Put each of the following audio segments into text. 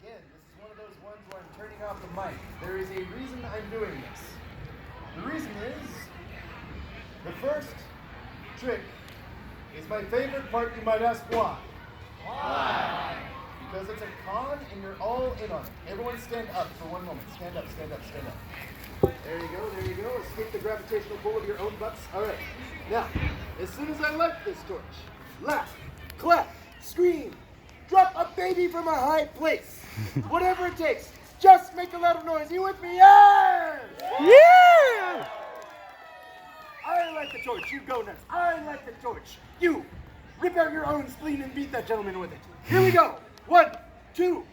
Again, this is one of those ones where I'm turning off the mic. There is a reason I'm doing this. The reason is, the first trick is my favorite part. You might ask why. Why? Because it's a con and you're all in on it. Everyone stand up for one moment. Stand up, stand up, stand up. There you go, there you go. Escape the gravitational pull of your own butts. All right. Now, as soon as I light this torch, laugh, clap, scream, drop a baby from a high place. Whatever it takes. Just make a lot of noise. You with me? Yeah! Yeah! I light the torch. You go next. I light the torch. You rip out your own spleen and beat that gentleman with it. Here we go. 1, 2. Woo!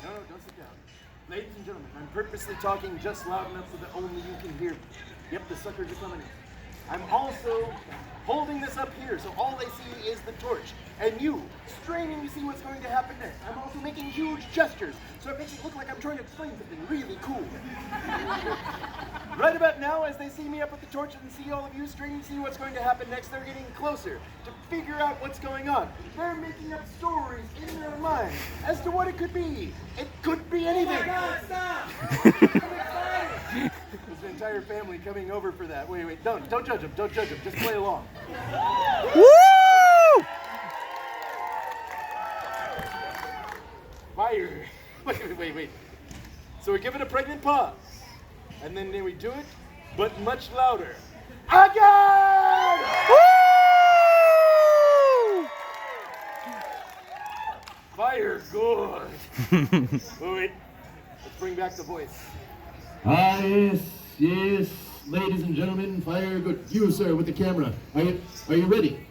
No, don't sit down. Ladies and gentlemen, I'm purposely talking just loud enough so that only you can hear me. Yep, the suckers are coming in. I'm also holding this up here, so all they see is the torch. And you, straining to see what's going to happen next. I'm also making huge gestures, so it makes it look like I'm trying to explain something really cool. Right about now, as they see me up with the torch and see all of you straining to see what's going to happen next, they're getting closer to figure out what's going on. They're making up stories in their minds as to what it could be. It could be anything. Oh my God, stop! There's an entire family coming over for that. Wait, don't judge them, don't judge them, just play along. Woo! Fire. Wait. So we give it a pregnant pause. And then we do it, but much louder. Again! Woo! Fire, good. Wait. Let's bring back the voice. Ah, yes, ladies and gentlemen, fire good. You, sir, with the camera. Are you ready?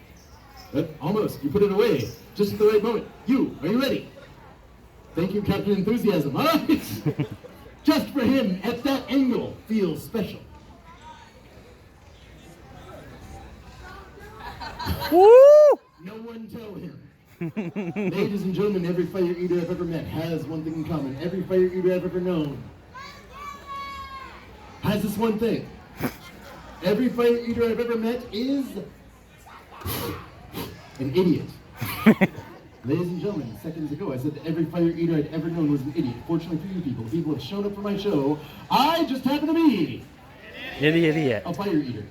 Almost. You put it away. Just at the right moment. You, are you ready? Thank you, Captain Enthusiasm. All right. Just for him, at that angle, feels special. Woo! No one tell him. Ladies and gentlemen, every fire eater I've ever met has one thing in common. Every fire eater I've ever known has this one thing. Every fire eater I've ever met is an idiot. Ladies and gentlemen, seconds ago I said that every fire eater I'd ever known was an idiot. Fortunately for you people, people have shown up for my show. I just happen to be Idiot. a fire eater.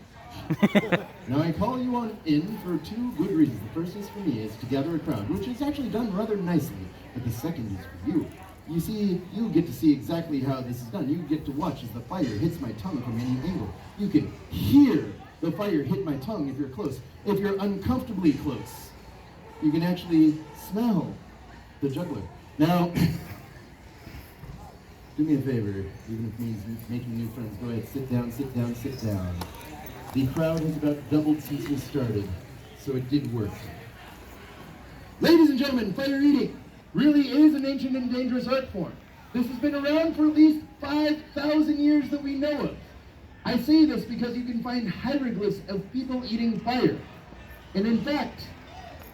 Now I call you on in for two good reasons. The first is for me, is to gather a crowd, which is actually done rather nicely. But the second is for you. You see, you get to see exactly how this is done. You get to watch as the fire hits my tongue from any angle. You can hear the fire hit my tongue if you're close. If you're uncomfortably close, you can actually smell the juggler. Now, do me a favor, even if it means making new friends, go ahead, sit down, sit down, sit down. The crowd has about doubled since we started, so it did work. Ladies and gentlemen, fire eating really is an ancient and dangerous art form. This has been around for at least 5,000 years that we know of. I say this because you can find hieroglyphs of people eating fire. And in fact,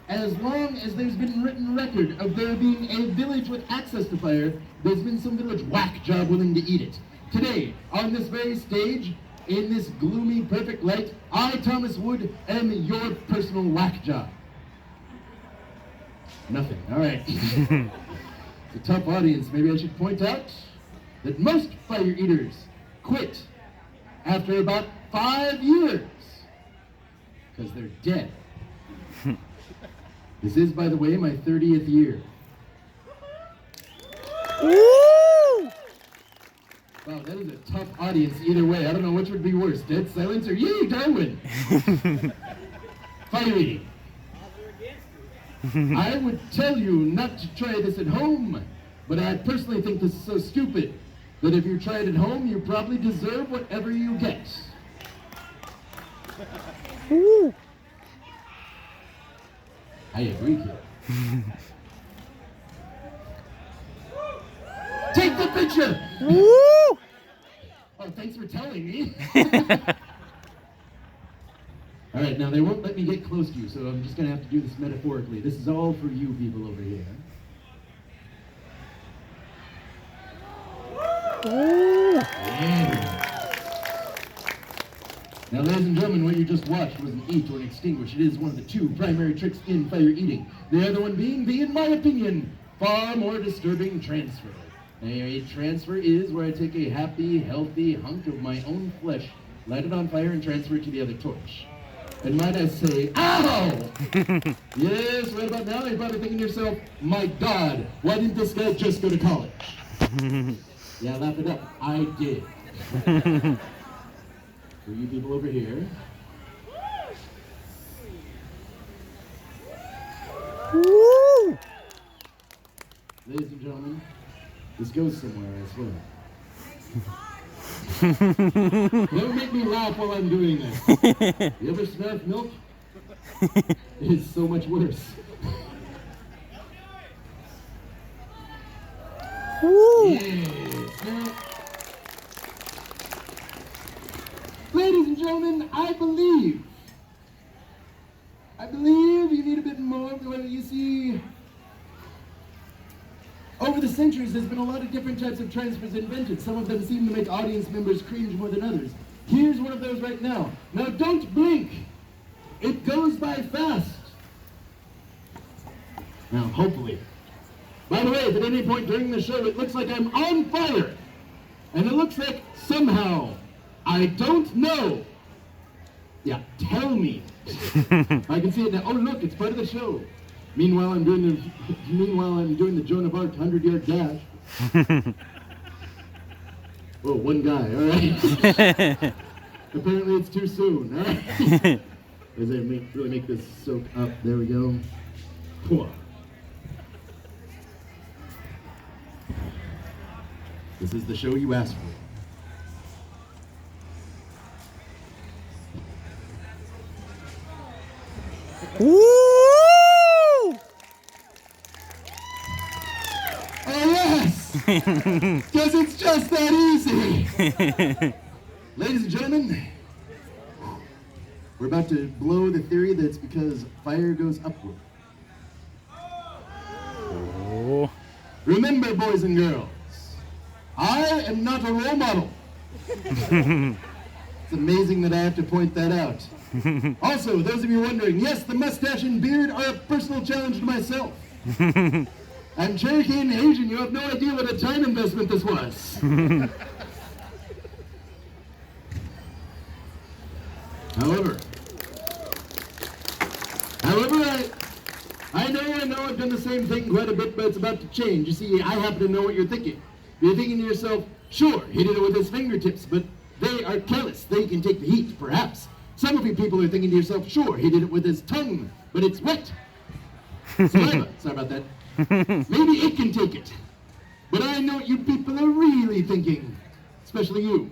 as long as there's been written record of there being a village with access to fire, there's been some village whack job willing to eat it. Today, on this very stage, in this gloomy, perfect light, I, Thomas Wood, am your personal whack job. Nothing. All right. It's a tough audience. Maybe I should point out that most fire eaters quit after about 5 years because they're dead. This is, by the way, my 30th year. Woo! Wow, that is a tough audience either way. I don't know which would be worse, dead silence or yay, Darwin! Fire eating. I would tell you not to try this at home, but I personally think this is so stupid that if you try it at home, you probably deserve whatever you get. Woo! I agree, kid. Take the picture! Woo! Oh, thanks for telling me. All right, now they won't let me get close to you, so I'm just going to have to do this metaphorically. This is all for you people over here. Ooh. Yeah. Now, ladies and gentlemen, what you just watched was an eat or an extinguish. It is one of the two primary tricks in fire eating. The other one being the, in my opinion, far more disturbing transfer. A transfer is where I take a happy, healthy hunk of my own flesh, light it on fire, and transfer it to the other torch. And might I say, ow! Yes, right about now, you're probably thinking to yourself, my God, why didn't this guy just go to college? Yeah, laugh it up. I did. For you people over here. Woo! Ladies and gentlemen, this goes somewhere, I swear. Don't make me laugh while I'm doing this. You ever smell milk? It's so much worse. Woo! Yes. Now, ladies and gentlemen, I believe you need a bit more. You see, over the centuries, there's been a lot of different types of transfers invented. Some of them seem to make audience members cringe more than others. Here's one of those right now. Now, don't blink. It goes by fast. Now, hopefully. By the way, if at any point during the show it looks like I'm on fire, and it looks like somehow, I don't know. Yeah, tell me. I can see it now. Oh, look, it's part of the show. Meanwhile, I'm doing the Joan of Arc 100-yard dash. Oh, one guy. All right. Apparently, it's too soon. All right. As I really make this soak up. There we go. Cool. This is the show you asked for. Woo! Oh, yes! Because it's just that easy. Ladies and gentlemen, we're about to blow the theory that it's because fire goes upward. Oh. Remember, boys and girls, I am not a role model. It's amazing that I have to point that out. Also, those of you wondering, yes, the mustache and beard are a personal challenge to myself. I'm Cherokee and Asian. You have no idea what a time investment this was. However, I know I've done the same thing quite a bit, but it's about to change. You see, I happen to know what you're thinking. You're thinking to yourself, sure, he did it with his fingertips, but they are careless. They can take the heat, perhaps. Some of you people are thinking to yourself, sure, he did it with his tongue, but it's wet. Saliva, sorry about that. Maybe it can take it. But I know what you people are really thinking, especially you.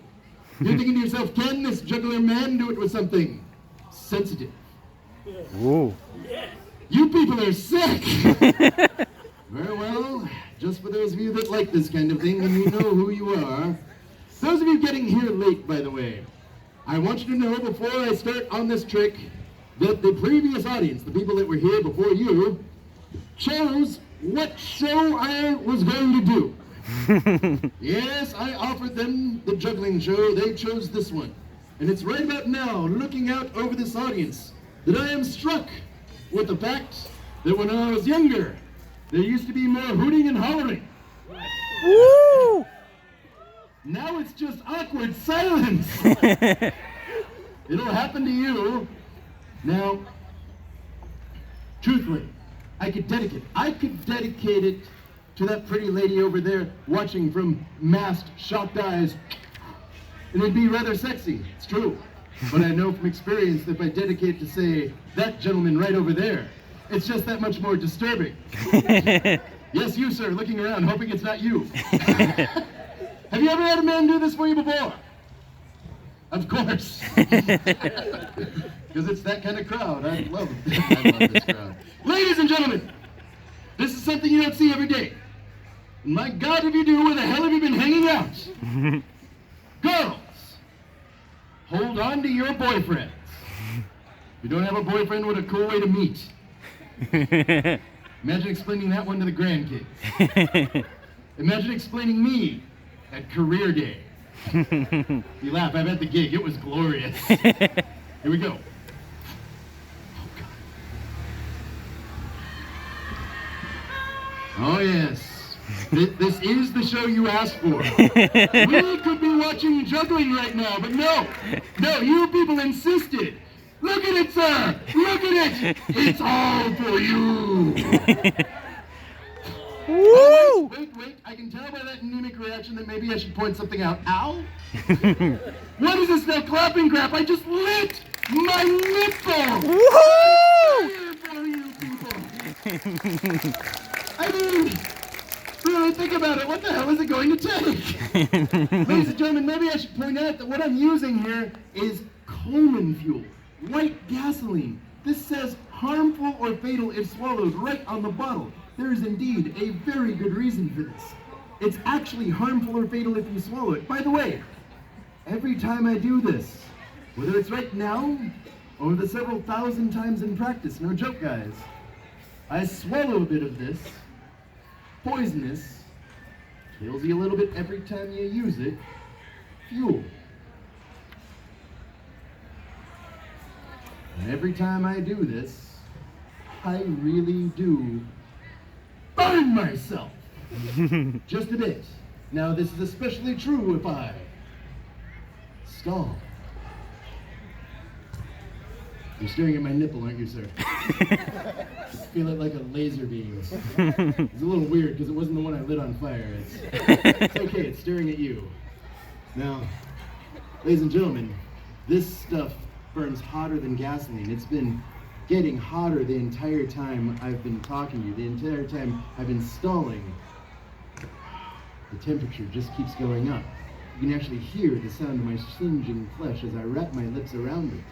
You're thinking to yourself, can this juggler man do it with something sensitive? Whoa. You people are sick! Very well, just for those of you that like this kind of thing, and you know who you are. Those of you getting here late, by the way, I want you to know before I start on this trick that the previous audience, the people that were here before you, chose what show I was going to do. Yes, I offered them the juggling show. They chose this one. And it's right about now, looking out over this audience, that I am struck with the fact that when I was younger, there used to be more hooting and hollering. Woo! Now it's just awkward silence. It'll happen to you. Now, truthfully, I could dedicate it to that pretty lady over there watching from masked, shocked eyes. And it'd be rather sexy, it's true. But I know from experience that if I dedicate to, say, that gentleman right over there, it's just that much more disturbing. Yes, you, sir, looking around, hoping it's not you. Have you ever had a man do this for you before? Of course. Because it's that kind of crowd. I love this crowd. Ladies and gentlemen, this is something you don't see every day. And my God, if you do, where the hell have you been hanging out? Girls, hold on to your boyfriends. If you don't have a boyfriend, what a cool way to meet. Imagine explaining that one to the grandkids. Imagine explaining me at career day. You laugh, I'm at the gig, it was glorious. Here we go. Oh yes, this is the show you asked for. We could be watching juggling right now, but no, you people insisted. Look at it, sir, look at it. It's all for you. Woo! Wait, I can tell by that anemic reaction that maybe I should point something out. Ow? What is this now clapping crap? I just lit my nipple! Woohoo! For you people! I mean, really think about it, what the hell is it going to take? Ladies and gentlemen, maybe I should point out that what I'm using here is Coleman fuel, white gasoline. This says harmful or fatal if swallowed right on the bottle. There is indeed a very good reason for this. It's actually harmful or fatal if you swallow it. By the way, every time I do this, whether it's right now or the several thousand times in practice, no joke guys, I swallow a bit of this, poisonous, kills you a little bit every time you use it, fuel. And every time I do this, I really do burn myself. Just a bit. Now this is especially true if I stall. You're staring at my nipple, aren't you, sir? Just feel it like a laser beam. It's a little weird because it wasn't the one I lit on fire. It's okay, it's staring at you. Now, ladies and gentlemen, this stuff burns hotter than gasoline. It's been getting hotter the entire time I've been talking to you, the entire time I've been stalling. The temperature just keeps going up. You can actually hear the sound of my singeing flesh as I wrap my lips around it.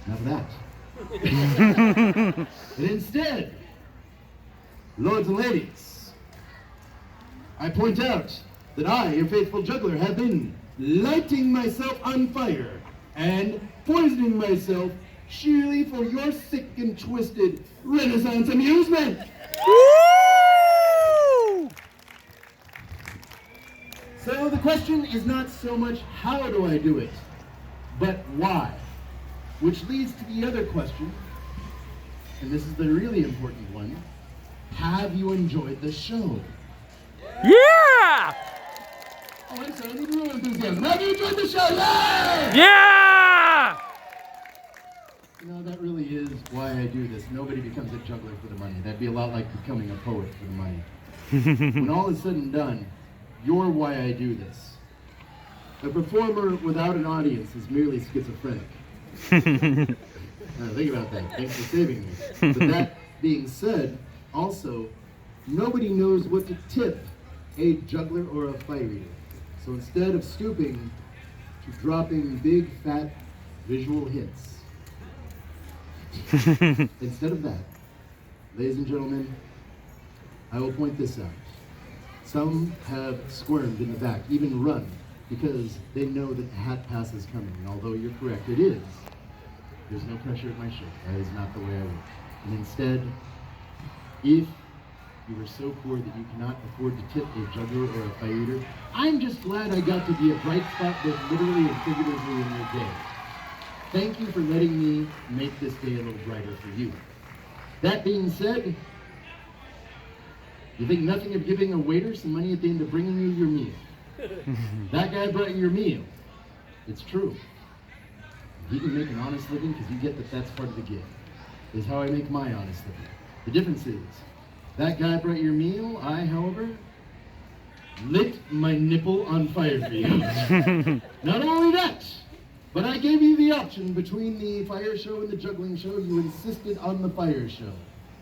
Enough of that. And instead, lords and ladies, I point out that I, your faithful juggler, have been lighting myself on fire and poisoning myself sheerly for your sick and twisted Renaissance amusement. Woo! So the question is not so much how do I do it, but why? Which leads to the other question, and this is the really important one. Have you enjoyed the show? Yeah! Oh, I'm sorry, I need real enthusiasm. Have you enjoyed the show? Yeah! Yeah! You know, that really is why I do this. Nobody becomes a juggler for the money. That'd be a lot like becoming a poet for the money. When all is said and done, you're why I do this. A performer without an audience is merely schizophrenic. Now, think about that. Thanks for saving me. But that being said, also, nobody knows what to tip a juggler or a fire eater. So instead of stooping to dropping big, fat visual hits, instead of that, ladies and gentlemen, I will point this out. Some have squirmed in the back, even run, because they know that the hat pass is coming. And although you're correct, it is. There's no pressure at my show. That is not the way I work. And instead, if you are so poor that you cannot afford to tip a juggler or a fire eater, I'm just glad I got to be a bright spot both literally and figuratively in your day. Thank you for letting me make this day a little brighter for you. That being said, you think nothing of giving a waiter some money at the end of bringing you your meal. That guy brought you your meal. It's true. He can make an honest living because you get that that's part of the gig. Is how I make my honest living. The difference is, that guy brought your meal, I, however, lit my nipple on fire for you. Not only that, but I gave you the option between the fire show and the juggling show. You insisted on the fire show.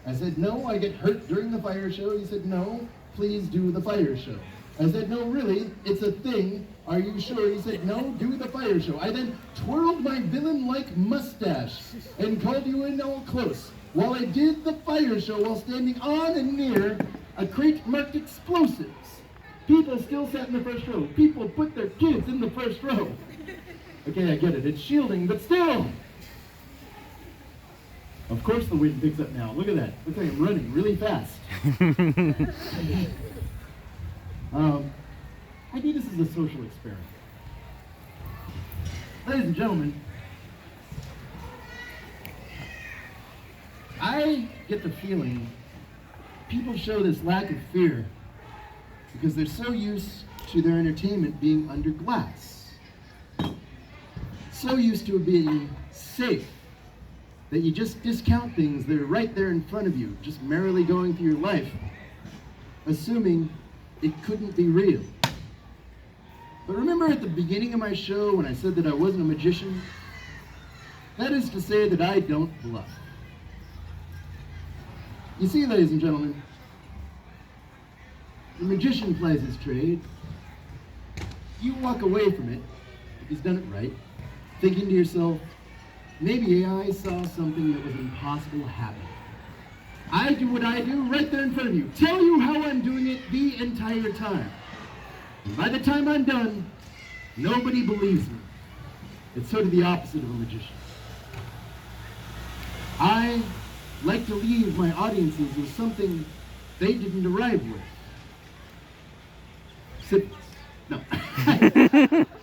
I said, no, I get hurt during the fire show. You said, no, please do the fire show. I said, no, really, it's a thing. Are you sure? He said, no, do the fire show. I then twirled my villain-like mustache and called you in all close while I did the fire show while standing on and near a crate marked explosives. People still sat in the first row. People put their kids in the first row. Okay, I get it. It's shielding, but still. Of course the wind picks up now. Look at that. Looks like I'm running really fast. I do this as a social experiment. Ladies and gentlemen, I get the feeling people show this lack of fear because they're so used to their entertainment being under glass. So used to it being safe that you just discount things that are right there in front of you, just merrily going through your life, assuming it couldn't be real. But remember at the beginning of my show when I said that I wasn't a magician? That is to say that I don't bluff. You see, ladies and gentlemen, the magician plays his trade. You walk away from it, if he's done it right, thinking to yourself, maybe I saw something that was impossible to happen. I do what I do right there in front of you, tell you how I'm doing it the entire time. And by the time I'm done, nobody believes me. It's sort of the opposite of a magician. I like to leave my audiences with something they didn't arrive with. No.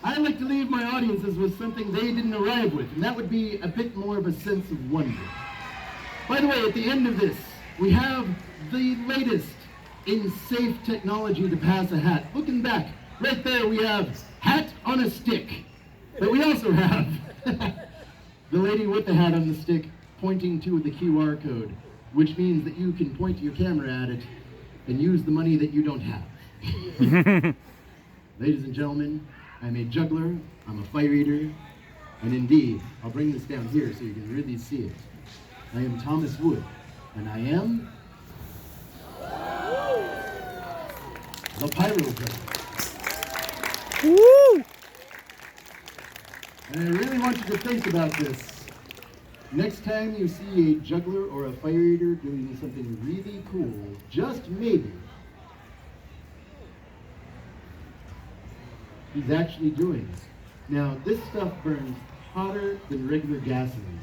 I like to leave my audiences with something they didn't arrive with, and that would be a bit more of a sense of wonder. By the way, at the end of this, we have the latest in safe technology to pass a hat. Looking back, right there we have hat on a stick. But we also have the lady with the hat on the stick pointing to the QR code, which means that you can point your camera at it and use the money that you don't have. Ladies and gentlemen, I'm a juggler, I'm a fire eater, and indeed, I'll bring this down here so you can really see it. I am Thomas Wood, and I am the Pyro Juggler. Woo! And I really want you to think about this. Next time you see a juggler or a fire eater doing something really cool, just maybe, he's actually doing it. Now, this stuff burns hotter than regular gasoline.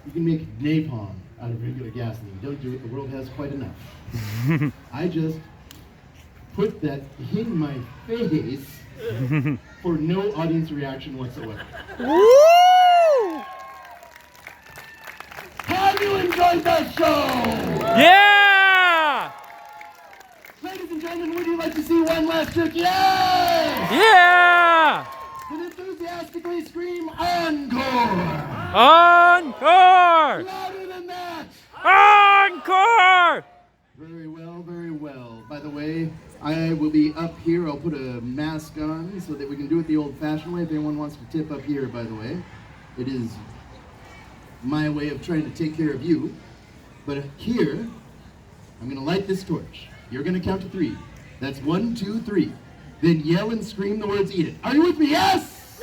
You can make napalm out of regular gasoline. Don't do it, the world has quite enough. I just put that in my face for no audience reaction whatsoever. Woo! Have you enjoyed that show? Yeah! Ladies and gentlemen, would you like to see one last trick? Yes! Yeah! Then enthusiastically scream encore! Encore! Louder than that! Encore! Very well, very well. By the way, I will be up here. I'll put a mask on so that we can do it the old-fashioned way. If anyone wants to tip up here, by the way, it is my way of trying to take care of you. But here, I'm going to light this torch. You're going to count to 3. That's 1, 2, 3. Then yell and scream the words, eat it. Are you with me? Yes!